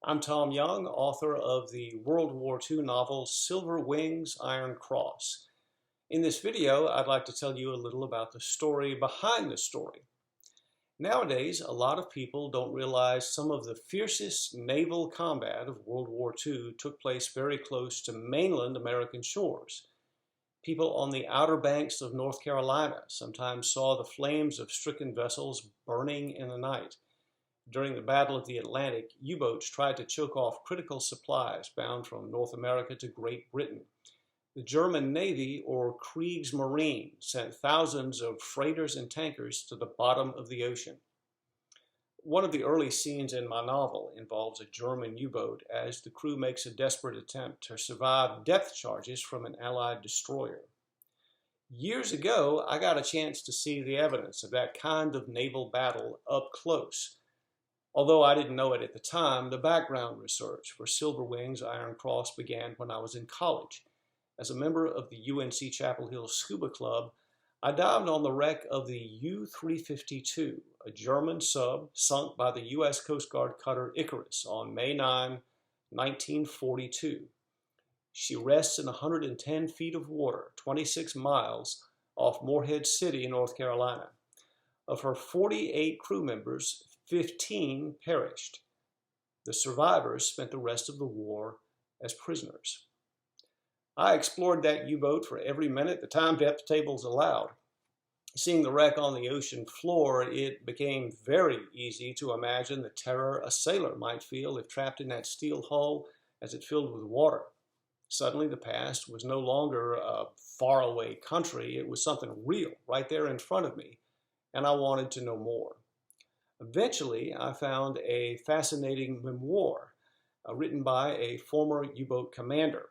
I'm Tom Young, author of the World War II novel Silver Wings, Iron Cross. In this video, I'd like to tell you a little about the story behind the story. Nowadays, a lot of people don't realize some of the fiercest naval combat of World War II took place very close to mainland American shores. People on the outer banks of North Carolina sometimes saw the flames of stricken vessels burning in the night. During the Battle of the Atlantic, U-boats tried to choke off critical supplies bound from North America to Great Britain. The German Navy, or Kriegsmarine, sent thousands of freighters and tankers to the bottom of the ocean. One of the early scenes in my novel involves a German U-boat as the crew makes a desperate attempt to survive depth charges from an Allied destroyer. Years ago, I got a chance to see the evidence of that kind of naval battle up close. Although I didn't know it at the time, the background research for Silver Wings Iron Cross began when I was in college. As a member of the UNC Chapel Hill Scuba Club, I dived on the wreck of the U-352, a German sub sunk by the U.S. Coast Guard cutter Icarus on May 9, 1942. She rests in 110 feet of water, 26 miles off Morehead City, North Carolina. Of her 48 crew members, 15 perished. The survivors spent the rest of the war as prisoners. I explored that U-boat for every minute the time depth tables allowed. Seeing the wreck on the ocean floor, it became very easy to imagine the terror a sailor might feel if trapped in that steel hull as it filled with water. Suddenly, the past was no longer a faraway country. It was something real right there in front of me, and I wanted to know more. Eventually, I found a fascinating memoir written by a former U-boat commander.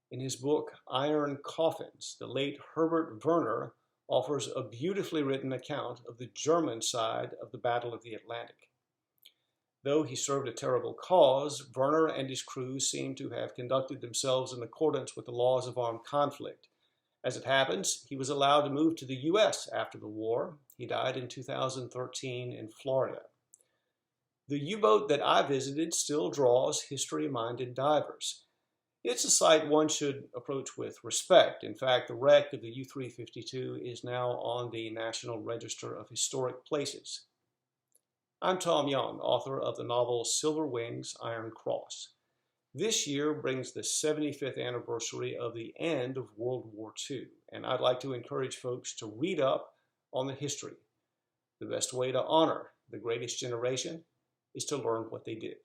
In his book, Iron Coffins, the late Herbert Werner offers a beautifully written account of the German side of the Battle of the Atlantic. Though he served a terrible cause, Werner and his crew seem to have conducted themselves in accordance with the laws of armed conflict. As it happens, he was allowed to move to the U.S. after the war. He died in 2013 in Florida. The U-boat that I visited still draws history-minded divers. It's a site one should approach with respect. In fact, the wreck of the U-352 is now on the National Register of Historic Places. I'm Tom Young, author of the novel Silver Wings, Iron Cross. This year brings the 75th anniversary of the end of World War II, and I'd like to encourage folks to read up on the history. The best way to honor the greatest generation is to learn what they did.